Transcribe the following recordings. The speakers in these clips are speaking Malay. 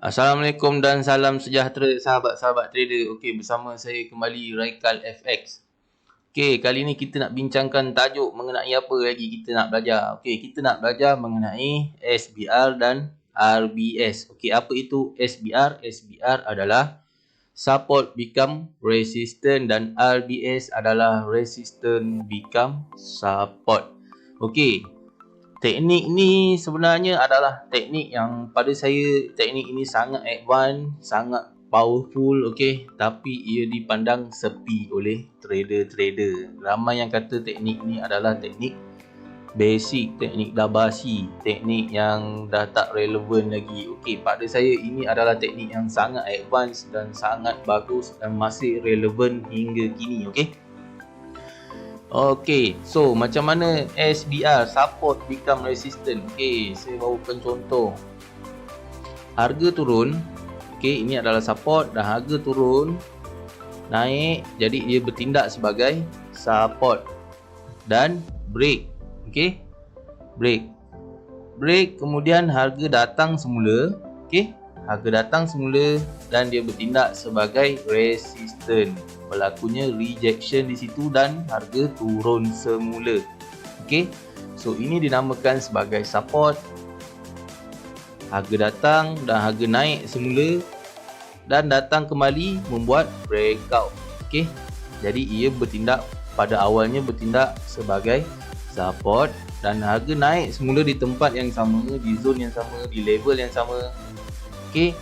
Assalamualaikum dan salam sejahtera sahabat-sahabat trader. Okey, bersama saya kembali Raikal FX. Okey, kali ni kita nak bincangkan tajuk mengenai apa lagi kita nak belajar. Okey, kita nak belajar mengenai SBR dan RBS. Okey, apa itu SBR? SBR adalah support become resistance dan RBS adalah resistance become support. Okey, teknik ni sebenarnya adalah teknik yang pada saya teknik ini sangat advance, sangat powerful, okey, tapi ia dipandang sepi oleh trader-trader. Ramai yang kata teknik ni adalah teknik basic, teknik dah basi, teknik yang dah tak relevan lagi. Okey, pada saya ini adalah teknik yang sangat advance dan sangat bagus dan masih relevan hingga kini, okey. Okey, so macam mana SBR, support become resistant. Okey, saya bawakan contoh. Harga turun, okey, ini adalah support, dan harga turun, naik, jadi dia bertindak sebagai support dan break. Okey, break, kemudian harga datang semula, okey, harga datang semula dan dia bertindak sebagai resistant. Berlakunya rejection di situ dan harga turun semula. Okey. So ini dinamakan sebagai support. Harga datang dan harga naik semula dan datang kembali membuat breakout. Okey. Jadi ia bertindak pada awalnya bertindak sebagai support dan harga naik semula di tempat yang sama, di zone yang sama, di level yang sama. Okey.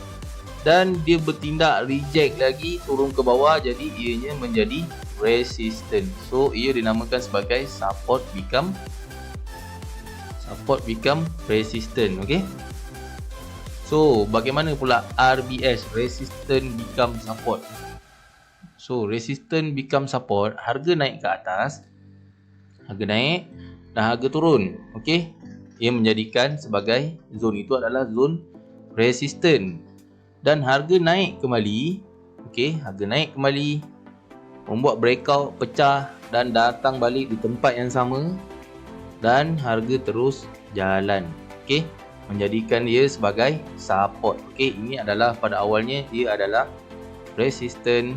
Dan dia bertindak reject lagi, turun ke bawah, jadi ianya menjadi resistant. So ia dinamakan sebagai support become resistant. Okey. So bagaimana pula RBS, resistant become support? So resistant become support, harga naik ke atas, harga naik dan harga turun. Okey. Ia menjadikan sebagai zone itu adalah zone resistant. Dan harga naik kembali, okey, harga naik kembali, membuat breakout, pecah dan datang balik di tempat yang sama dan harga terus jalan. Okey, menjadikan dia sebagai support. Okey, ini adalah pada awalnya dia adalah resistant.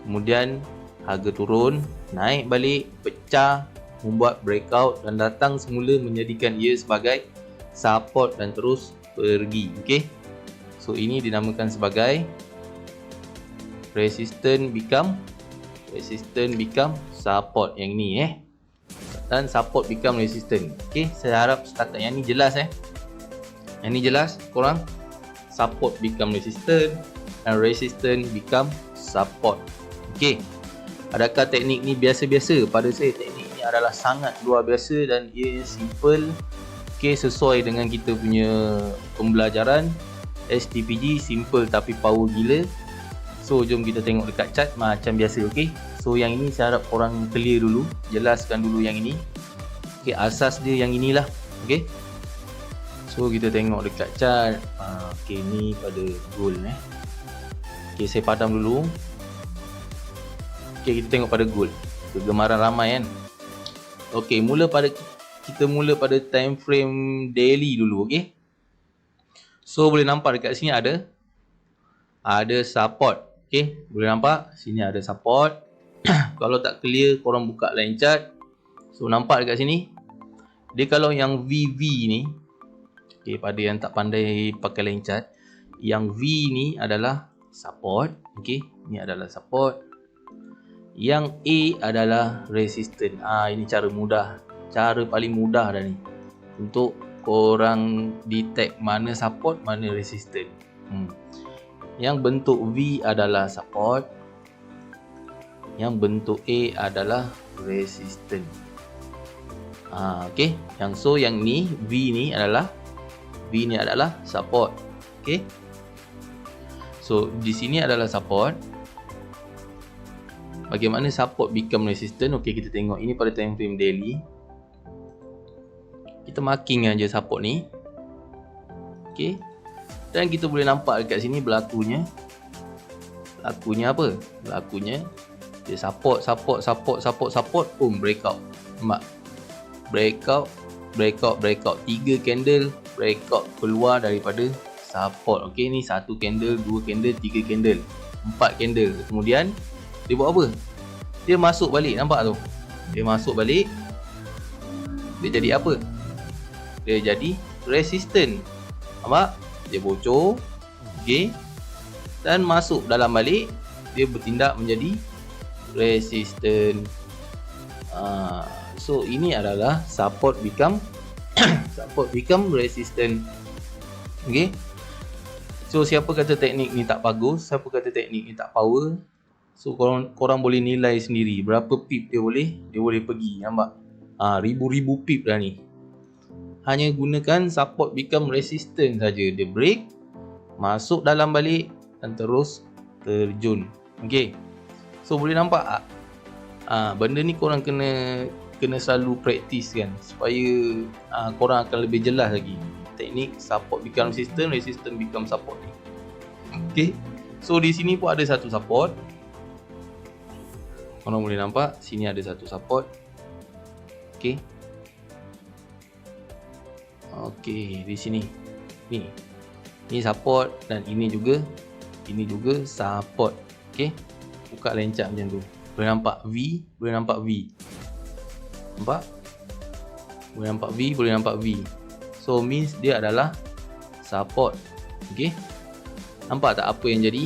Kemudian harga turun, naik balik, pecah, membuat breakout dan datang semula menjadikan ia sebagai support dan terus pergi. Okey. So ini dinamakan sebagai resistant become support yang ni dan support become resistant. Okey, saya harap setakat yang ni jelas Yang ni jelas korang. Support become resistant dan resistant become support. Okey. Adakah teknik ni biasa-biasa? Pada saya teknik ni adalah sangat luar biasa dan ia simple. Okey, sesuai dengan kita punya pembelajaran. STPG simple tapi power gila. So jom kita tengok dekat chart macam biasa. Okey. So yang ini saya harap korang clear dulu, jelaskan dulu yang ini. Okey, asas dia yang inilah. Okey. So kita tengok dekat chart. Okey, ni pada gold Okey, saya padam dulu. Okey, kita tengok pada gold. Kegemaran ramai kan. Okey, kita mula pada time frame daily dulu. Okey. So boleh nampak dekat sini ada support. Okey, boleh nampak sini ada support. Kalau tak clear korang buka line chart. So nampak dekat sini. Dia kalau yang VV ni, okey, pada yang tak pandai pakai line chart, yang V ni adalah support. Okey, ni adalah support. Yang A adalah resistance. Ini cara mudah. Cara paling mudah dah ni untuk korang detect mana support, mana resistant. Yang bentuk V adalah support, yang bentuk A adalah resistant. Okey, yang ni V ni adalah support. Okey. So di sini adalah support. Bagaimana support become resistant? Okey, kita tengok ini pada time frame daily. Kita marking aja support ni. Okey. Dan kita boleh nampak dekat sini berlakunya apa? Berlakunya dia support, boom, breakout. Nampak? Breakout. 3 candle breakout keluar daripada support. Okey, ni 1 candle, 2 candle, 3 candle, 4 candle. Kemudian dia buat apa? Dia masuk balik, nampak tu? Dia masuk balik. Dia jadi apa? Dia jadi resistant. Nampak? Dia bocor. Okey. Dan masuk dalam balik, dia bertindak menjadi resistant. So ini adalah support become resistant. Okey. So siapa kata teknik ni tak bagus, siapa kata teknik ni tak power, so korang boleh nilai sendiri berapa pip dia boleh pergi, nampak? Ribu-ribu pip dah ni. Hanya gunakan support become resistant saja. Dia break, masuk dalam balik dan terus terjun. Okey. So boleh nampak tak? Benda ni korang kena selalu praktis kan, supaya korang akan lebih jelas lagi teknik support become resistant, resistant become support ni. Okay, so di sini pun ada satu support. Korang boleh nampak sini ada satu support. Okay, di sini ni support dan ini juga support. Okay, buka lencak macam tu. Boleh nampak V, boleh nampak V. Nampak? Boleh nampak V, boleh nampak V. So means dia adalah support. Okay, nampak tak apa yang jadi?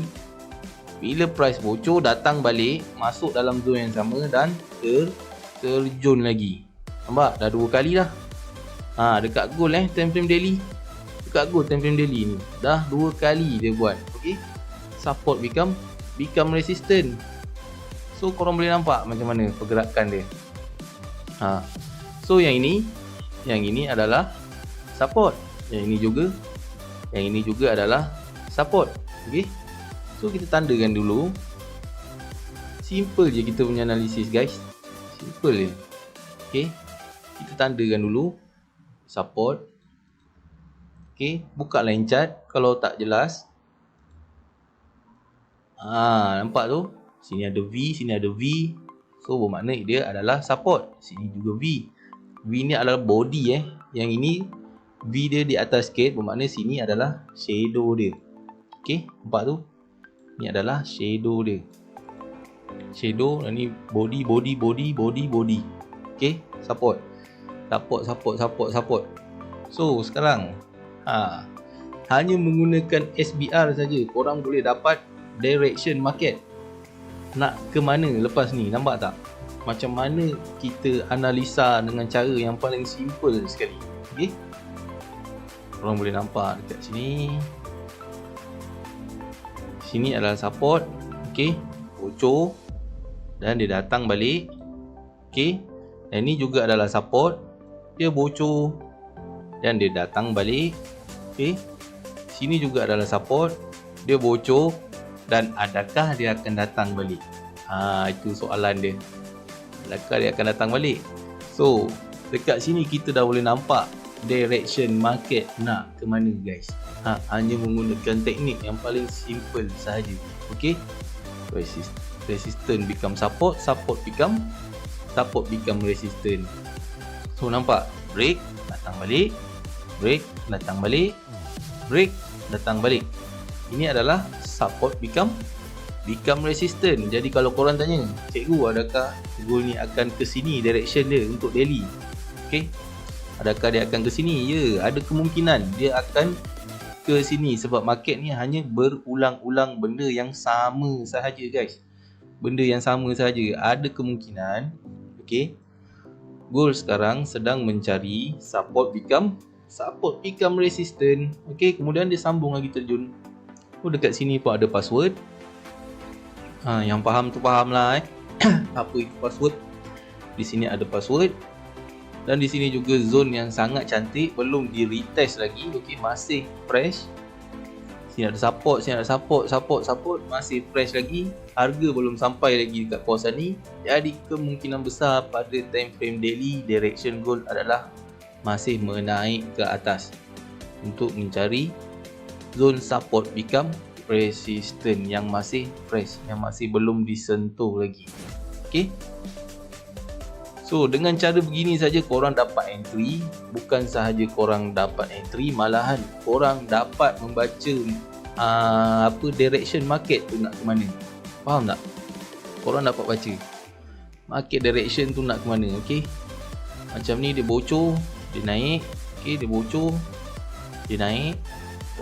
Bila price bocor, datang balik, masuk dalam zone yang sama dan terjun lagi. Nampak? Dah 2 kali dah. Dekat gold time frame daily. Dekat gold time frame daily ni dah 2 kali dia buat. Okay, support become resistant. So korang boleh nampak macam mana pergerakan dia. So yang ini adalah support. Yang ini juga adalah support. Okey. So kita tandakan dulu. Simple je kita punya analisis, guys. Simple je. Okey. Kita tandakan dulu support. Okey, buka line chart kalau tak jelas. Nampak tu? Sini ada V, sini ada V. So bermakna dia adalah support. Sini juga V. V ni adalah body Yang ini V dia di atas sikit, bermakna sini adalah shadow dia. Okey, nampak tu? Ni adalah shadow dia. Shadow dan ni body. Okey, support. So sekarang hanya menggunakan SBR saja korang boleh dapat direction market. Nak ke mana lepas ni, nampak tak? Macam mana kita analisa dengan cara yang paling simple sekali. Okey, korang boleh nampak dekat sini. Sini adalah support. Okey, bocor dan dia datang balik. Okey, dan ni juga adalah support. Dia bocor dan dia datang balik. Okey, sini juga adalah support. Dia bocor dan adakah dia akan datang balik? Itu soalan dia. Adakah dia akan datang balik? So dekat sini kita dah boleh nampak direction market nak ke mana, guys. Hanya menggunakan teknik yang paling simple sahaja. Okey, resistant become support, support become resistant. So nampak, break, datang balik, break, datang balik, break, datang balik. Ini adalah support become resistant. Jadi kalau korang tanya, cikgu, adakah gold ni akan ke sini direction dia untuk daily? Okey, adakah dia akan ke sini? Ya, ada kemungkinan dia akan ke sini sebab market ni hanya berulang-ulang benda yang sama sahaja, guys. Benda yang sama sahaja. Ada kemungkinan, okey, gold sekarang sedang mencari support become resistant. Okey, kemudian dia sambung lagi terjun. Dekat sini pun ada password. Yang faham tu faham lah apa itu password. Di sini ada password. Dan di sini juga zone yang sangat cantik, belum di retest lagi. Okey, masih fresh. Sini ada support, support, masih fresh lagi. Harga belum sampai lagi dekat kawasan ni. Jadi kemungkinan besar pada time frame daily direction gold adalah masih menaik ke atas untuk mencari zone support become resistant yang masih fresh, yang masih belum disentuh lagi. Okey, so So dengan cara begini saja korang dapat entry. Bukan sahaja korang dapat entry, malahan korang dapat membaca direction market tu nak ke mana. Faham tak? Korang dapat baca market direction tu nak ke mana. Okay, macam ni dia bocor, dia naik. Okay, dia bocor, dia naik.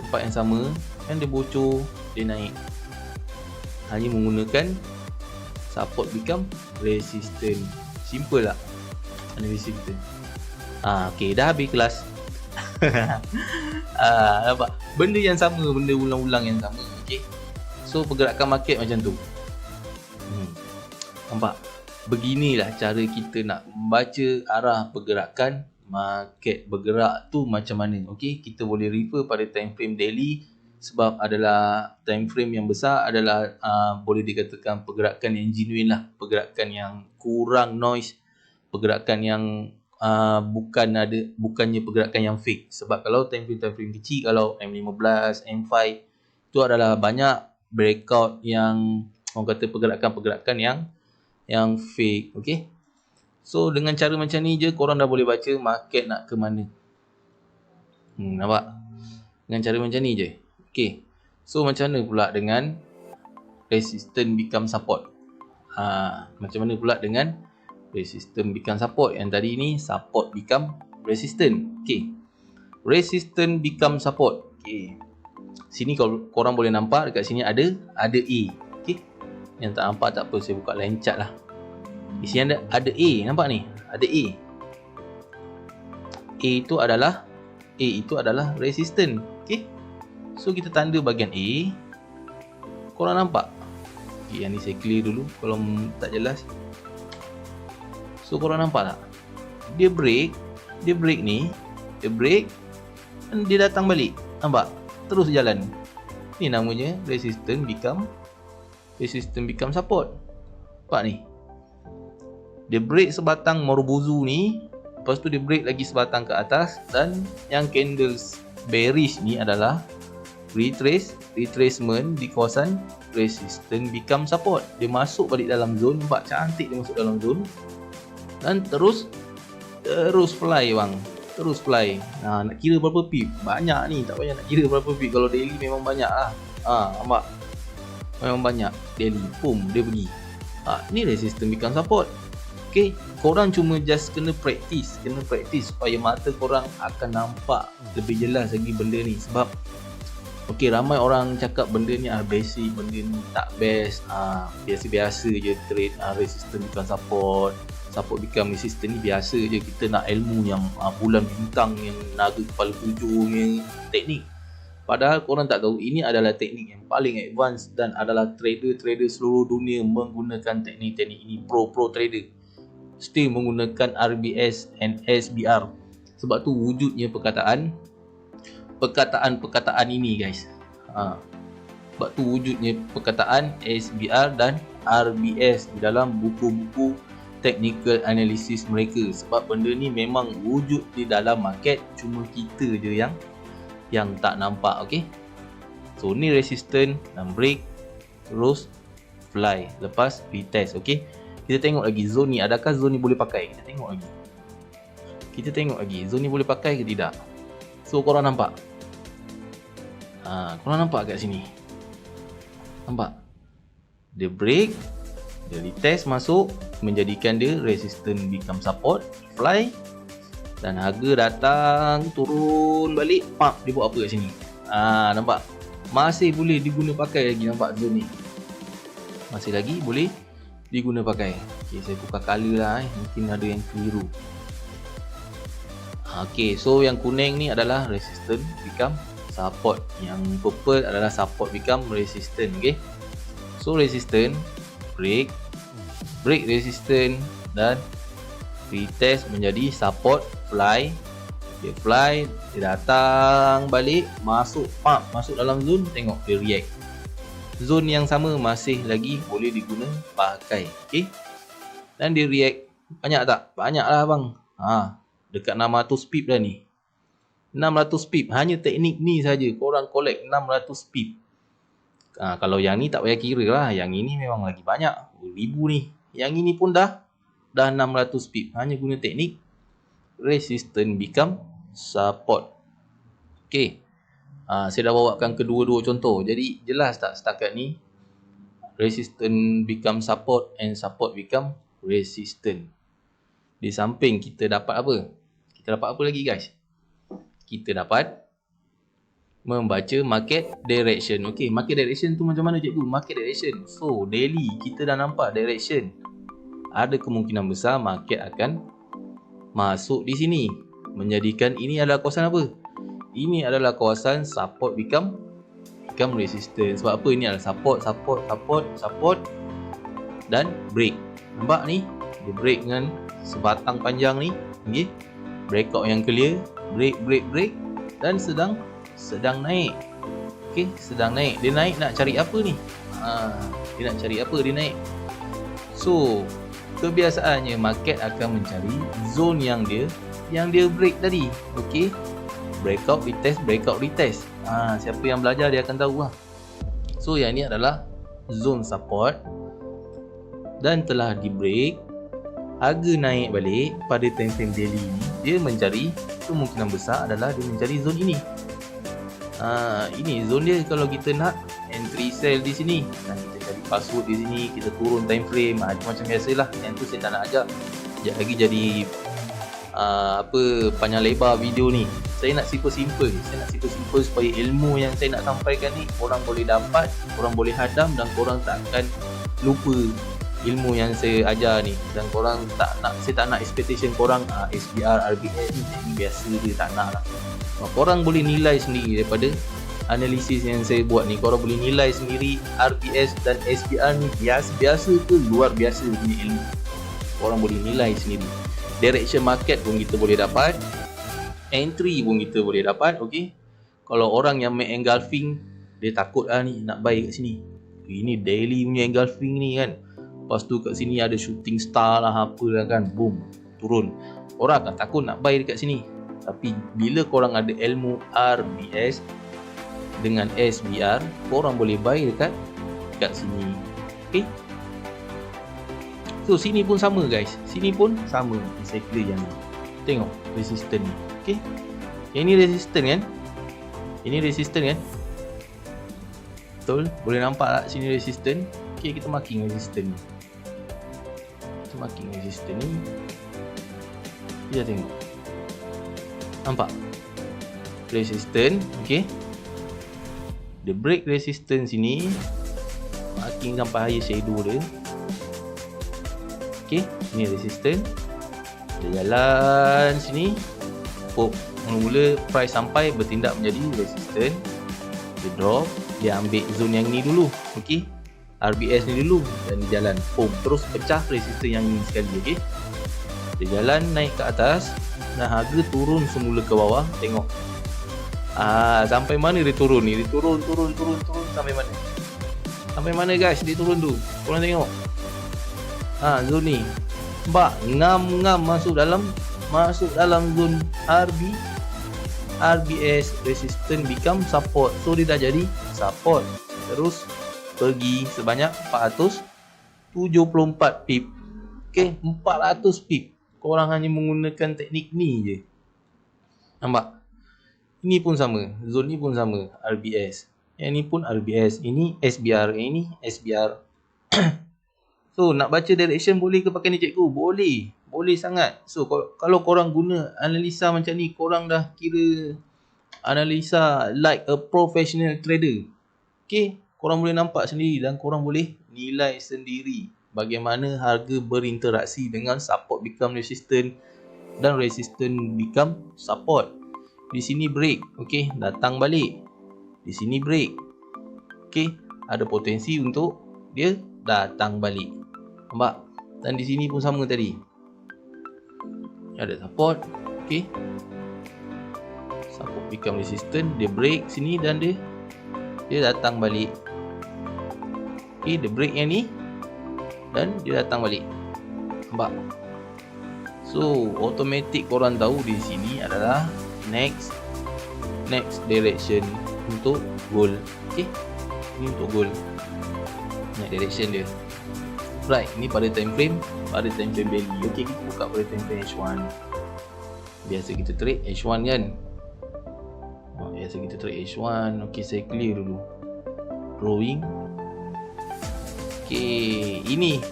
Tempat yang sama kan, dia bocor, dia naik. Hanya menggunakan support become resistance. Simple tak analisis kita? Okay, dah habis kelas. Nampak? Benda yang sama, benda ulang-ulang yang sama. Okay, so pergerakan market macam tu. Nampak? Beginilah cara kita nak membaca arah pergerakan market bergerak tu macam mana. Okay, kita boleh refer pada time frame daily, sebab adalah time frame yang besar adalah boleh dikatakan pergerakan yang genuine lah, pergerakan yang kurang noise, pergerakan yang bukannya pergerakan yang fake. Sebab kalau time frame kecil, kalau M15, M5 itu adalah banyak breakout yang orang kata pergerakan yang fake. Okay, so dengan cara macam ni je korang dah boleh baca market nak ke mana. Nampak? Dengan cara macam ni je. Okay, so macam mana pula dengan resistance become support? Macam mana pula dengan resistance become support? Yang tadi ni support become resistance. Okay, resistance become support. Okay, sini korang boleh nampak dekat sini ada A. Okay, yang tak nampak tak apa, saya buka lain chart lah. Di sini ada A, nampak ni? Ada A. A itu adalah resistance. Okay, so kita tanda bahagian A. Korang nampak? Okay, yang ni saya clear dulu kalau tak jelas. So korang nampak tak? Dia break ni, dia break dan dia datang balik. Nampak? Terus jalan. Ni namanya resistance become support. Nampak ni? Dia break sebatang Marubozu ni, lepas tu dia break lagi sebatang ke atas, dan yang candles bearish ni adalah retracement di kawasan resistance become support. Dia masuk balik dalam zone. Nampak cantik dia masuk dalam zone dan terus fly bang, terus fly. Nak kira berapa pip? Banyak ni, tak payah nak kira berapa pip. Kalau daily memang banyak lah. Nampak? Memang banyak daily. Boom, dia pergi. Ni resistance become support. Okay, korang cuma just kena practice supaya mata korang akan nampak lebih jelas lagi benda ni. Sebab okay, ramai orang cakap benda ni basic, benda ni tak best, biasa-biasa je trade resistance become support become resistance ni biasa je. Kita nak ilmu yang bulan bintang, yang naga kepala tujuh ni teknik. Padahal korang tak tahu ini adalah teknik yang paling advance, dan adalah trader-trader seluruh dunia menggunakan teknik-teknik ini. Pro trader still menggunakan RBS and SBR. Sebab tu wujudnya perkataan ini guys. Sebab tu wujudnya perkataan SBR dan RBS di dalam buku-buku technical analysis mereka. Sebab benda ni memang wujud di dalam market, cuma kita je yang tak nampak. Okay, so ni resistance dan break, terus fly, lepas retest. Okay, kita tengok lagi zone ni, adakah zone ni boleh pakai? Kita tengok lagi zone ni boleh pakai ke tidak. So korang nampak, korang nampak kat sini, nampak dia break, dia retest masuk, menjadikan dia resistance become support, fly, dan harga datang turun balik, dia buat apa kat sini. Nampak? Masih boleh diguna pakai lagi. Nampak zone ni masih lagi boleh diguna pakai. Okay, saya tukar color lah, mungkin ada yang keliru. Okay, so yang kuning ni adalah resistance become support, yang purple adalah support become resistance. Okay, so resistance break resistance dan retest menjadi support, fly. Dia fly, dia datang balik, masuk dalam zone. Tengok dia react. Zone yang sama masih lagi boleh diguna pakai. Okay, dan dia react banyak tak? Banyak lah bang. Dekat 600 pip dah ni. 600 pip, hanya teknik ni saja korang collect 600 pip. Kalau yang ni tak payah kira lah, yang ini memang lagi banyak, ribu ni. Yang ini pun dah dah 600 pip. Hanya guna teknik resistance become support. Okay. Saya dah bawakan kedua-dua contoh. Jadi jelas tak setakat ni? Resistance become support and support become resistance. Di samping kita dapat apa? Kita dapat apa lagi guys? Kita dapat membaca market direction. Okay, market direction tu macam mana cikgu? Market direction. So, daily kita dah nampak direction. Ada kemungkinan besar market akan masuk di sini. Menjadikan ini adalah kawasan apa? Ini adalah kawasan support become resistance. Sebab apa? Ini adalah support dan break. Nampak ni? Dia break dengan sebatang panjang ni. Okay. Breakout yang clear, break dan sedang naik. Okay, sedang naik. Dia naik nak cari apa ni? Dia nak cari apa dia naik? So, kebiasaannya market akan mencari zone yang dia break tadi. Okay. Breakout retest. Siapa yang belajar dia akan tahu lah. So, yang ni adalah zone support dan telah di break. Harga naik balik pada time frame daily ni, dia mencari, kemungkinan besar adalah dia mencari zone ini. Ini zone dia kalau kita nak entry sell di sini. Kita cari password di sini, kita turun time frame, macam biasalah. Yang tu saya tak nak ajar. Sekejap lagi jadi panjang lebar video ni. Saya nak simple supaya ilmu yang saya nak sampaikan ni korang boleh dapat, korang boleh hadam dan korang tak akan lupa ilmu yang saya ajar ni. Dan korang saya tak nak expectation korang SBR, RBS ni biasa je, tak nak lah. Korang boleh nilai sendiri daripada analisis yang saya buat ni. Korang boleh nilai sendiri RBS dan SBR ni biasa ke luar biasa punya ilmu. Korang boleh nilai sendiri. Direction market pun kita boleh dapat, entry pun kita boleh dapat. Okay. Kalau orang yang make engulfing, dia takut lah ni nak buy kat sini. Ini daily punya engulfing ni kan. Lepas tu kat sini ada shooting star lah, apalah kan, boom, turun. Orang akan takut nak buy dekat sini. Tapi bila korang ada ilmu RBS dengan SBR, korang boleh buy dekat sini. Okay. So sini pun sama guys. Sini pun sama. Saya clear yang ni. Tengok resistance ni. Okay. Yang ni resistance kan? Ini resistance kan? Betul? Boleh nampak tak sini resistance? Okay, kita marking resistance ni. Kita marking resistance ni. Kita tengok. Nampak? Resistance. Okay. Dia break resistance sini. Marking sampai higher shadow dia. Okay. Ni resistance. Dia jalan sini. Mula-mula price sampai bertindak menjadi resistance. Dia drop. Dia ambil zone yang ni dulu. Okay. RBS ni dulu. Dan dia jalan. Terus pecah resistance yang ni sekali. Okay. Dia jalan naik ke atas. Dan harga turun semula ke bawah. Tengok. Sampai mana dia turun ni? Dia turun sampai mana? Sampai mana guys? Dia turun tu. Korang tengok. Zone ni. Nampak? Ngam masuk dalam zone RBS resistance become support. So dia dah jadi support. Terus pergi sebanyak 474 pip. Okay, 400 pip. Korang hanya menggunakan teknik ni je. Nampak? Ini pun sama. Zone ni pun sama. RBS. Yang ni pun RBS. Ini SBR. Ini SBR. So, nak baca direction boleh ke pakai ni cikgu? Boleh. Boleh sangat. So, kalau korang guna analisa macam ni, korang dah kira analisa like a professional trader. Okay? Korang boleh nampak sendiri dan korang boleh nilai sendiri bagaimana harga berinteraksi dengan support become resistance dan resistance become support. Di sini break. Okay? Datang balik. Di sini break. Okay? Ada potensi untuk dia datang balik. Nampak? Dan di sini pun sama tadi. Ada support. Okay. Support become resistance. Dia break sini dan dia datang balik. Okay. Dia break yang ni. Dan dia datang balik. Nampak? So, automatic korang tahu di sini adalah next direction untuk goal. Okay. Ini untuk goal. Next direction dia. Right, ni pada time frame pada time frame belly. Okey, kita buka pada time frame H1. Biasa kita trade H1 kan. Biasa kita trade H1. Okey, saya clear dulu. Growing. Okey, ini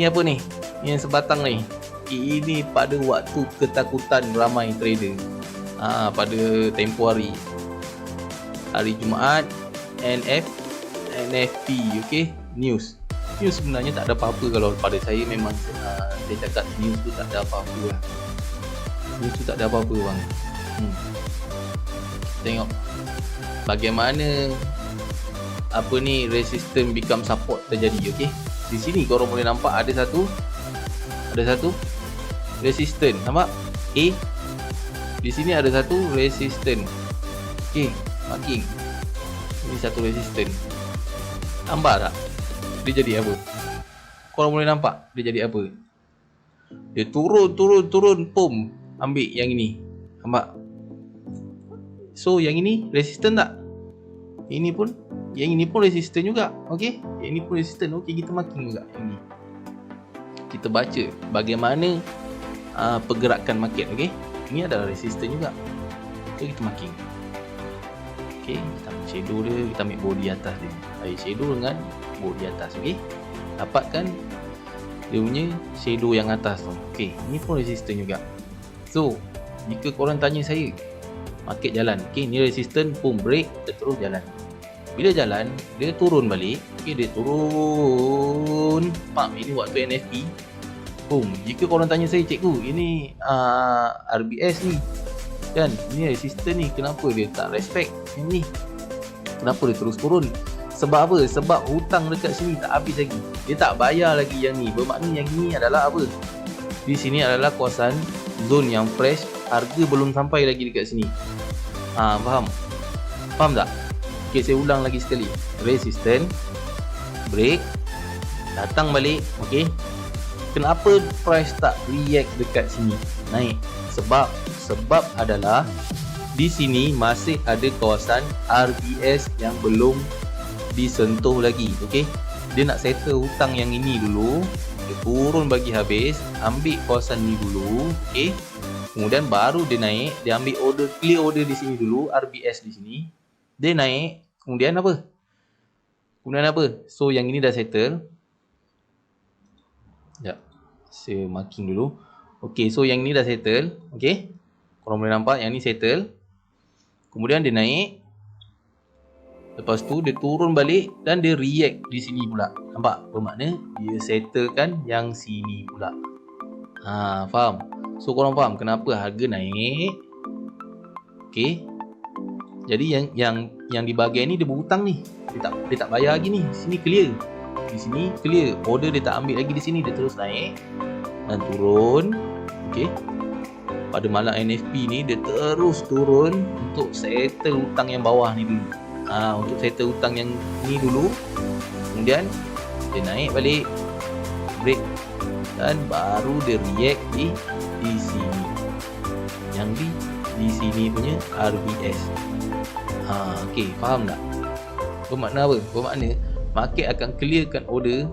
apa ni? Ini yang sebatang ni. Ini pada waktu ketakutan ramai trader. Pada tempoh hari Jumaat, NFP, okey, news sebenarnya tak ada apa-apa. Kalau pada saya memang saya cakap news tu tak ada apa-apa lah. News tu tak ada apa-apa bang. Tengok bagaimana apa ni resistance become support terjadi. Okey, di sini korang boleh nampak ada satu resistance, nampak? Di sini ada satu resistance. Okey, marking. Ini satu resistance. Nampak tak? Dia jadi apa? Korang boleh nampak dia jadi apa? Dia turun, pum, ambil yang ini. Nampak? So yang ini resistance tak? Yang ini pun resistance juga. Okey, yang ini pun resistance. Okey, kita marking juga yang ni. Kita baca bagaimana pergerakan market. Okey, ini adalah resistance juga. So kita marking. Okey, kita ambil shadow dia, kita ambil body atas dia. Shadow dengan body atas. Okey, dapatkan dia punya shadow yang atas tu. Okey, ini pun resistance juga. So jika korang tanya saya, market jalan. Okey, ni resistance, pun break, dia terus jalan. Bila jalan, dia turun balik. Okey, dia turun. Ini waktu NFP. Boom. Jika korang tanya saya, cikgu, ini RBS ni kan, ni resistance ni, kenapa dia tak respect yang ni? Kenapa dia terus turun? Sebab apa? Sebab hutang dekat sini tak habis lagi. Dia tak bayar lagi yang ni. Bermakna yang ni adalah apa? Di sini adalah kawasan zone yang fresh. Harga belum sampai lagi dekat sini. Faham? Faham tak? Okay, saya ulang lagi sekali. Resistance, break, datang balik. Okay, kenapa price tak react dekat sini naik? Sebab adalah di sini masih ada kawasan RBS yang belum disentuh lagi. Okey, dia nak settle hutang yang ini dulu, dia turun bagi habis, ambil kawasan ni dulu. Okey, kemudian baru dia naik, dia ambil order, clear order di sini dulu, RBS di sini, dia naik. Kemudian apa? So yang ini dah settle. Sekejap, saya marking dulu. Okey, so yang ni dah settle. Okey, korang boleh nampak yang ni settle. Kemudian dia naik. Lepas tu dia turun balik dan dia react di sini pula. Nampak? Bermakna dia settlekan yang sini pula. Faham? So korang faham kenapa harga naik? Okey. Jadi yang di bahagian ni dia berhutang ni. Dia tak bayar lagi ni. Sini clear. Di sini clear. Order dia tak ambil lagi di sini, dia terus naik dan turun. Okey. Pada malam NFP ni dia terus turun untuk settle hutang yang bawah ni dulu. Untuk settle hutang yang ni dulu. Kemudian dia naik balik, break, dan baru dia react di sini. Yang di sini punya RBS. Okey, faham tak? Bermakna apa? Bermakna market akan clearkan order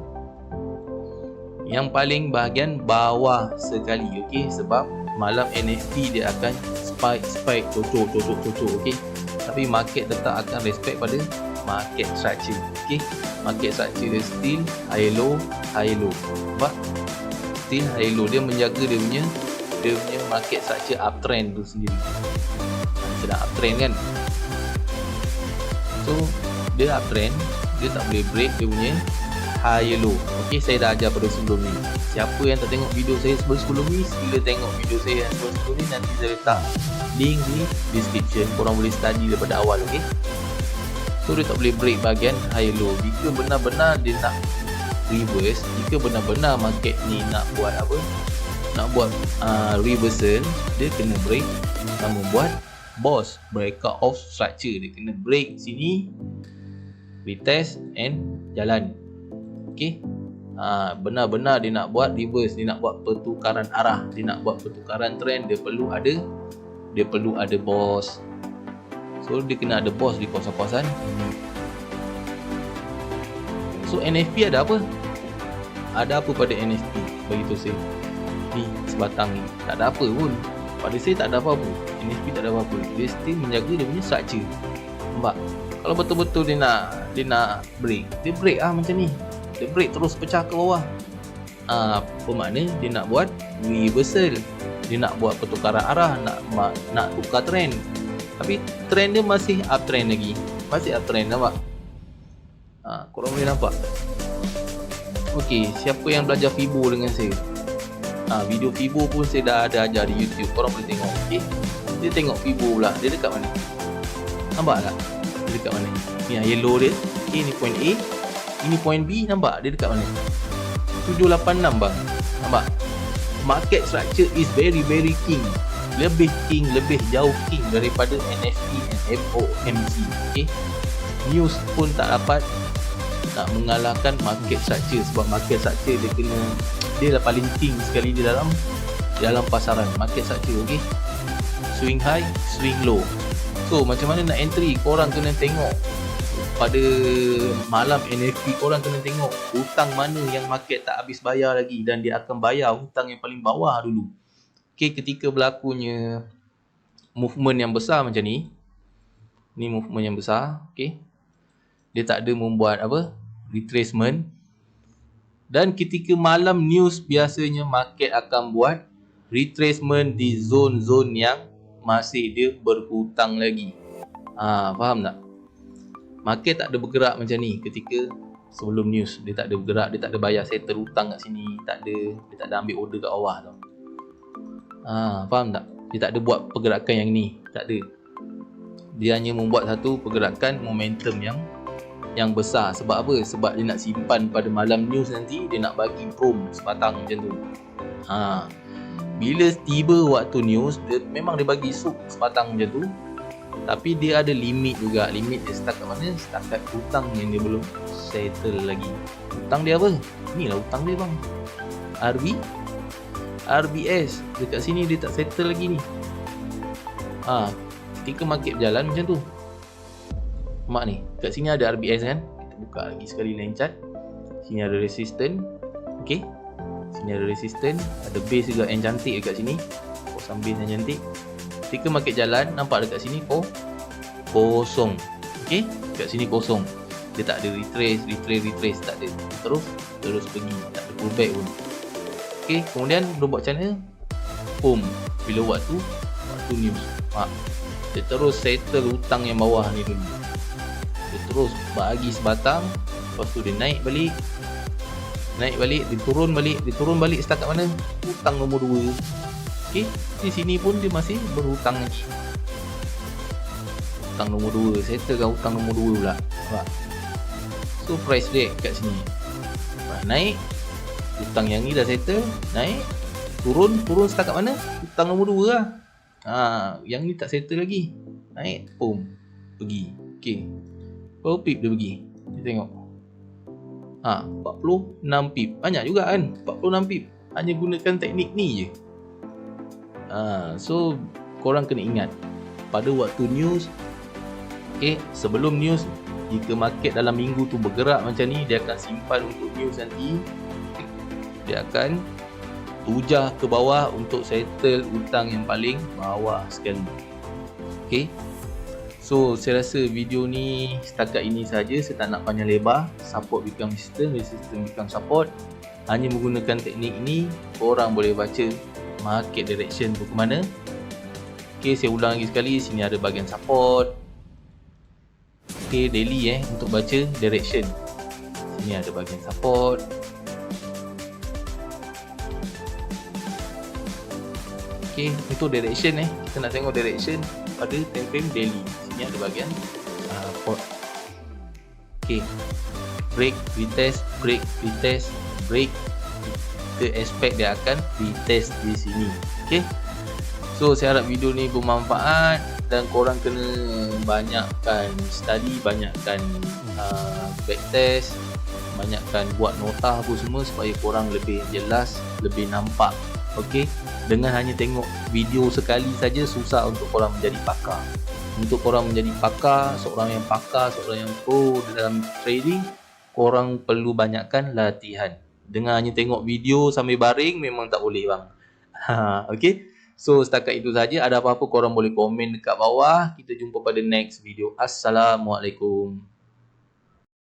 yang paling bahagian bawah sekali. Okey, sebab malam NFP dia akan spike, cocok. Okey, tapi market tetap akan respect pada market structure. Okey, market structure dia still high low. Nampak? Still high low. Dia menjaga dia punya market structure uptrend tu sendiri. Sedang uptrend kan. So dia uptrend, dia tak boleh break dia punya high low. Okey, saya dah ajar pada sebelum ni. Siapa yang tak tengok video saya sebelum ni, sila tengok video saya yang sebelum ni. Nanti saya letak link di description. Korang boleh study daripada awal. Okey, so dia tak boleh break bahagian high low. Jika benar-benar dia nak reverse, jika benar-benar market ni nak buat apa, nak buat reversal, dia kena break dan membuat boss breakout of structure. Dia kena break sini, retest and jalan. Okey, benar-benar dia nak buat reverse, dia nak buat pertukaran arah, dia nak buat pertukaran trend, dia perlu ada boss. So dia kena ada boss di kawasan-kawasan ini. So NFP ada apa? ada apa pada NFT? Bagi tu saya ni sebatang ni tak ada apa pun. Pada saya tak ada apa-apa. NFT tak ada apa-apa. Dia still menjaga dia punya structure. Nampak? Kalau betul-betul dia nak break, dia break macam ni. Dia break terus pecah ke bawah. Bermakna dia nak buat reversal. Dia nak buat pertukaran arah, nak tukar trend. Tapi trend dia masih uptrend lagi. Masih uptrend, nampak? Korang boleh nampak? Okey, siapa yang belajar Fibo dengan saya? Video Fibo pun saya dah ada ajar di YouTube. Korang boleh tengok. Okey. Dia tengok Fibo pula. Dia dekat mana? Nampak tak? Dia dekat mana? Ni yang yellow dia. Okey, ni point A. Ini point B. Nampak? Dia dekat mana? 786 bang. Nampak? Market structure is very king. Lebih king, lebih jauh king daripada NFT and FOMC. Okay? News pun tak dapat nak mengalahkan market structure. Sebab market structure dia dah paling king sekali di dalam pasaran. Market structure, okay? Swing high, swing low. So macam mana nak entry? Korang kena tengok pada malam NFT, korang kena tengok hutang mana yang market tak habis bayar lagi dan dia akan bayar hutang yang paling bawah dulu. Okay, ketika berlakunya movement yang besar macam ni movement yang besar, okay, dia tak ada membuat retracement. Dan ketika malam news, biasanya market akan buat retracement di zone-zone yang masih dia berhutang lagi. Faham tak? Market tak ada bergerak macam ni ketika sebelum news. Dia tak ada bergerak, dia tak ada bayar settle hutang kat sini, dia tak ada ambil order kat bawah tau. Faham tak? Dia tak ada buat pergerakan yang ni, tak ada. Dia hanya membuat satu pergerakan momentum yang besar. Sebab apa? Sebab dia nak simpan pada malam news nanti, dia nak bagi prom sebatang macam tu. Bila tiba waktu news, memang dia bagi sup sebatang macam tu. Tapi dia ada limit juga. Limit dia setakat mana? Setakat hutang yang dia belum settle lagi. Hutang dia apa? Inilah hutang dia bang. RBS. Dekat sini dia tak settle lagi ni. Ketika market berjalan macam tu. Mak ni, kat sini ada RBS kan? Kita buka lagi sekali line chart. Sini ada resistance. Okay. Sini ada resistance. Ada base juga yang cantik dekat sini. Pasang base yang cantik. Ketika market jalan, nampak dekat sini kosong. Okay, dekat sini kosong. Dia tak ada retrace, tak ada. Terus pergi, tak ada pullback pun. Okay, kemudian dia buat macam mana? Bila waktu news, dia terus settle hutang yang bawah ni dulu. Dia terus bagi sebatang. Lepas tu dia naik balik, dia turun balik setakat mana? Hutang nombor 2. Okay, di sini pun dia masih berhutang lagi. Hutang nombor 2, settlekan hutang nombor 2 pula. So price break kat sini. Naik, hutang yang ni dah settle, naik, turun setakat mana? Hutang nombor 2 lah. Yang ni tak settle lagi. Naik, pergi. Okay, berapa pip dia pergi? Kita tengok. 46 pip. Banyak juga kan? 46 pip. Hanya gunakan teknik ni je. So korang kena ingat pada waktu news, sebelum news, jika market dalam minggu tu bergerak macam ni, dia akan simpan untuk news nanti. Dia akan tujah ke bawah untuk settle hutang yang paling bawah sekali. Okay, so saya rasa video ni setakat ini saja. Saya tak nak panjang lebar. Support become resistance become support. Hanya menggunakan teknik ini, korang boleh baca market direction tu ke mana. Okay, saya ulang lagi sekali. Sini ada bahagian support. Okay, daily untuk baca direction. Sini ada bahagian support. Okay, itu direction Kita nak tengok direction pada time frame daily. Sini ada bahagian support. Okay, break, retest, break, retest, break. Kita expect dia akan retest di sini. Okay, so saya harap video ni bermanfaat dan korang kena banyakkan study, banyakkan backtest, banyakkan buat nota apa semua supaya korang lebih jelas, lebih nampak. Okay, dengan hanya tengok video sekali saja susah untuk korang menjadi pakar. Untuk korang menjadi pakar, seorang yang pro dalam trading, korang perlu banyakkan latihan. Dengarnya tengok video sambil baring memang tak boleh bang. Okay. So setakat itu saja. Ada apa-apa korang boleh komen dekat bawah. Kita jumpa pada next video. Assalamualaikum.